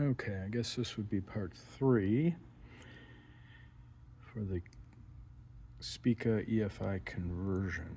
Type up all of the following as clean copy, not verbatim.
Okay, I guess this would be part 3 for the SPICA-EFI conversion.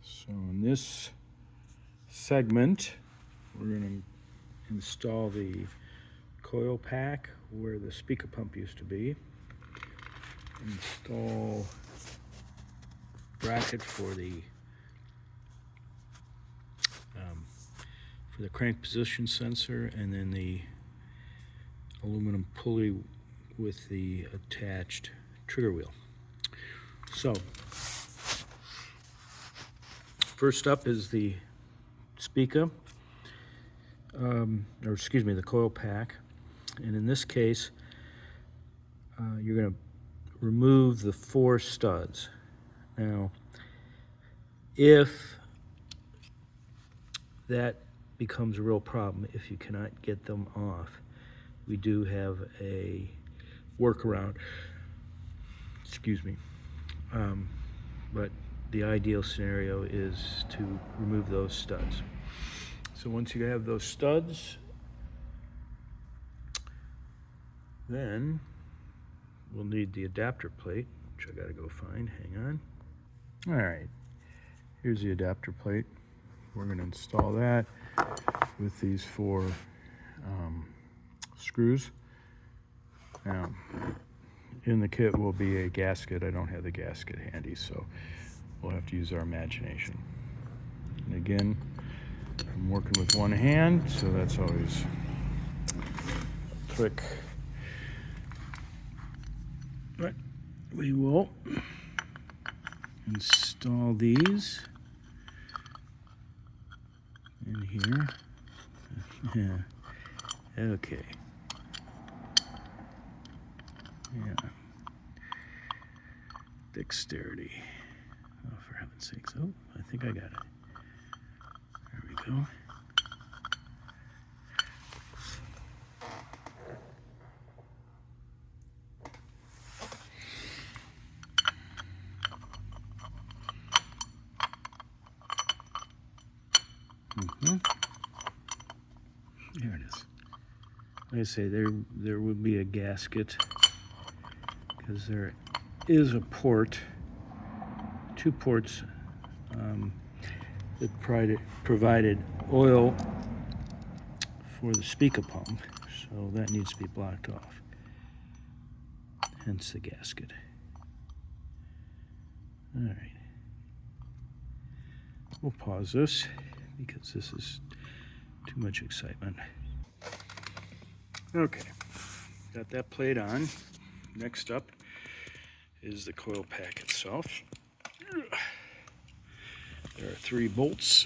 So in this segment, we're going to install the coil pack where the SPICA pump used to be, install bracket for the crank position sensor, and then the aluminum pulley with the attached trigger wheel. So first up is the SPICA, the coil pack, and in this case you're going to remove the 4 studs. Now, if that becomes a real problem, if you cannot get them off, we do have a workaround. But the ideal scenario is to remove those studs. So once you have those studs, then we'll need the adapter plate, which I gotta go find. Hang on. All right, here's the adapter plate. We're going to install that with these 4 screws. Now, in the kit will be a gasket. I don't have the gasket handy, so we'll have to use our imagination. And again, I'm working with one hand, so that's always a trick. But we will install these in here. Yeah. Okay. Yeah. Dexterity. Oh, for heaven's sakes. Oh, I think I got it. There we go. There it is. Like I say, there would be a gasket because there is a port, 2 ports that provided oil for the SPICA pump, so that needs to be blocked off. Hence the gasket. All right. We'll pause this because this is too much excitement. Okay, got that plate on. Next up is the coil pack itself. There are 3 bolts.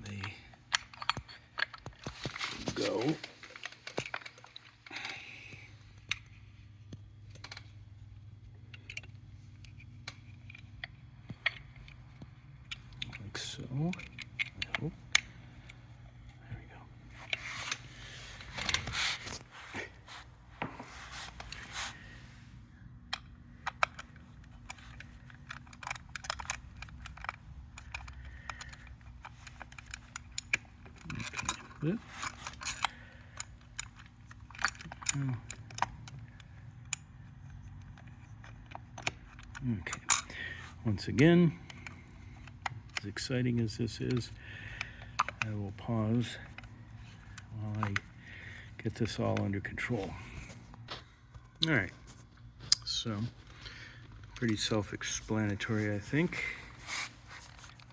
They go like so. I hope. There we go. Okay. Okay. Once again, as exciting as this is, I will pause while I get this all under control. All right, so pretty self-explanatory, I think.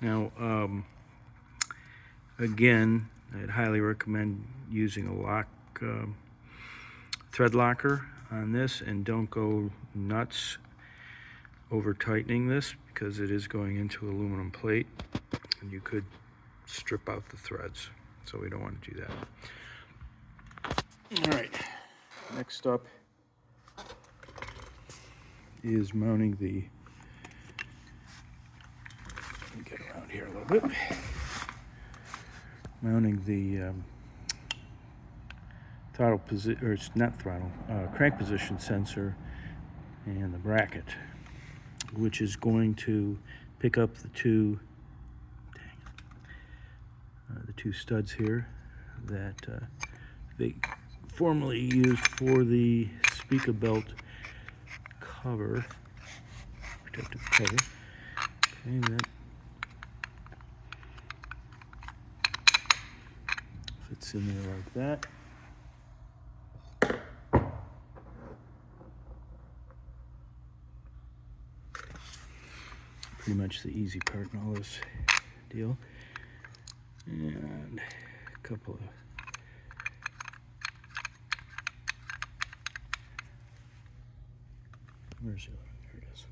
Now, again, I'd highly recommend using a thread locker on this, and don't go nuts over tightening this because it is going into aluminum plate and you could strip out the threads, so we don't want to do that. All right, next up is mounting the, let me get around here a little bit, mounting the throttle position, or it's not throttle, crank position sensor and the bracket, which is going to pick up the two studs here that they formerly used for the SPICA belt cover, protective cover. Okay, that fits in there like that. Pretty much the easy part in all this deal. And a couple of where's the other one? There it is.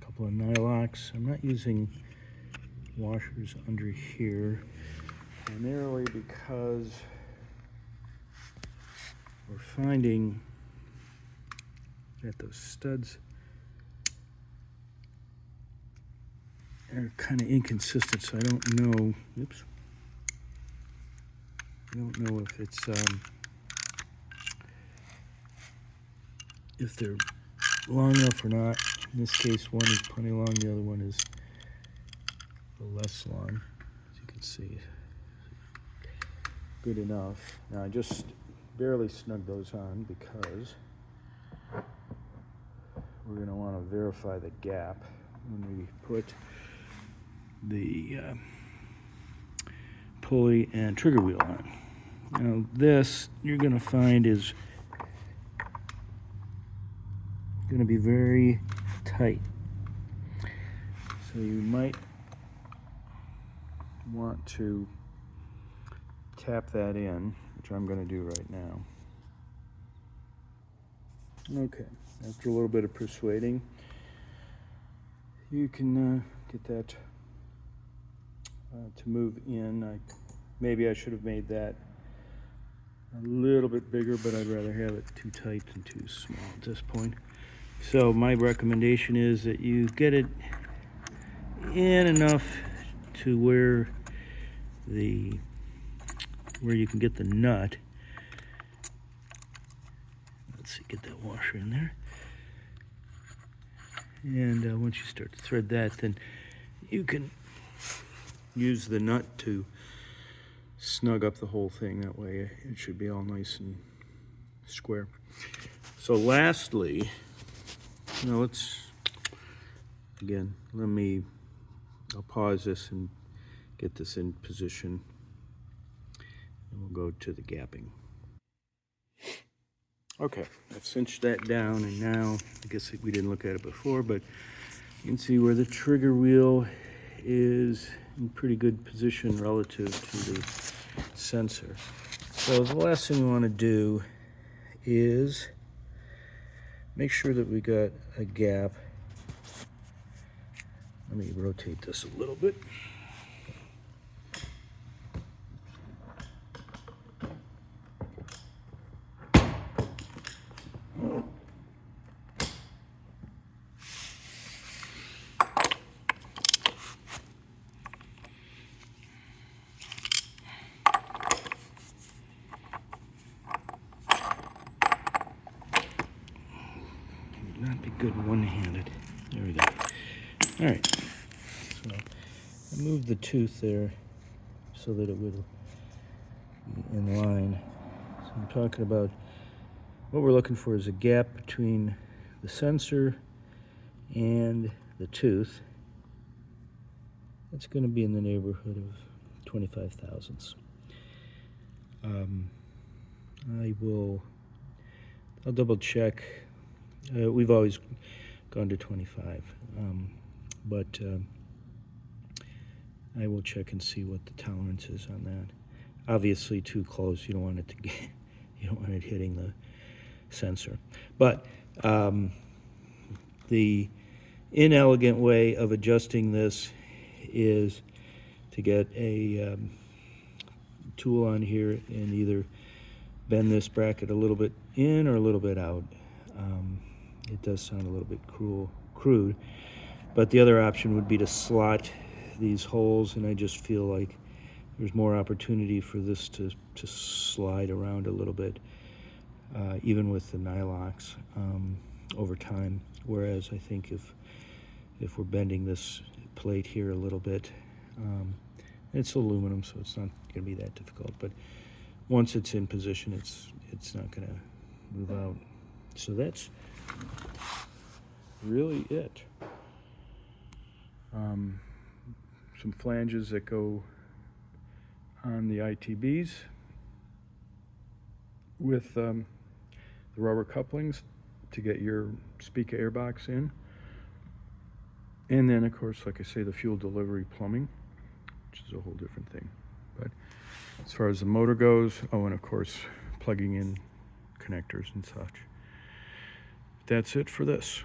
A couple of nylocks. I'm not using washers under here primarily because we're finding that those studs are kind of inconsistent, so I don't know. Oops. I don't know if it's if they're long enough or not. In this case, one is plenty long, the other one is a little less long, as you can see. Good enough. Now I just barely snug those on because we're going to want to verify the gap when we put the pulley and trigger wheel on. Now this you're going to find is going to be very tight, so you might want to tap that in, which I'm going to do right now. Okay, after a little bit of persuading, you can get that to move in. Maybe I should have made that a little bit bigger, but I'd rather have it too tight than too small at this point. So my recommendation is that you get it in enough to where you can get the nut. Let's see, get that washer in there. And once you start to thread that, then you can use the nut to snug up the whole thing. That way it should be all nice and square. So lastly, I'll pause this and get this in position, and we'll go to the gapping. Okay, I've cinched that down, and now, I guess we didn't look at it before, but you can see where the trigger wheel is in pretty good position relative to the sensor. So the last thing we want to do is make sure that we got a gap. Let me rotate this a little bit. Not be good one-handed. There we go. All right. So I moved the tooth there so that it would be in line. So I'm talking about what we're looking for is a gap between the sensor and the tooth. That's going to be in the neighborhood of 25 thousandths. I'll double check. We've always gone to 25, but I will check and see what the tolerance is on that. Obviously, too close. You don't want it to get, you don't want it hitting the sensor. But the inelegant way of adjusting this is to get a tool on here and either bend this bracket a little bit in or a little bit out. It does sound a little bit crude, but the other option would be to slot these holes, and I just feel like there's more opportunity for this to slide around a little bit, even with the nylocks over time. Whereas I think if if we're bending this plate here a little bit. It's aluminum, so it's not going to be that difficult, but once it's in position, it's not going to move out. So that's really it. Some flanges that go on the ITBs with the rubber couplings to get your SPICA airbox in. And then, of course, like I say, the fuel delivery plumbing, which is a whole different thing. But as far as the motor goes, oh, and of course, plugging in connectors and such. That's it for this.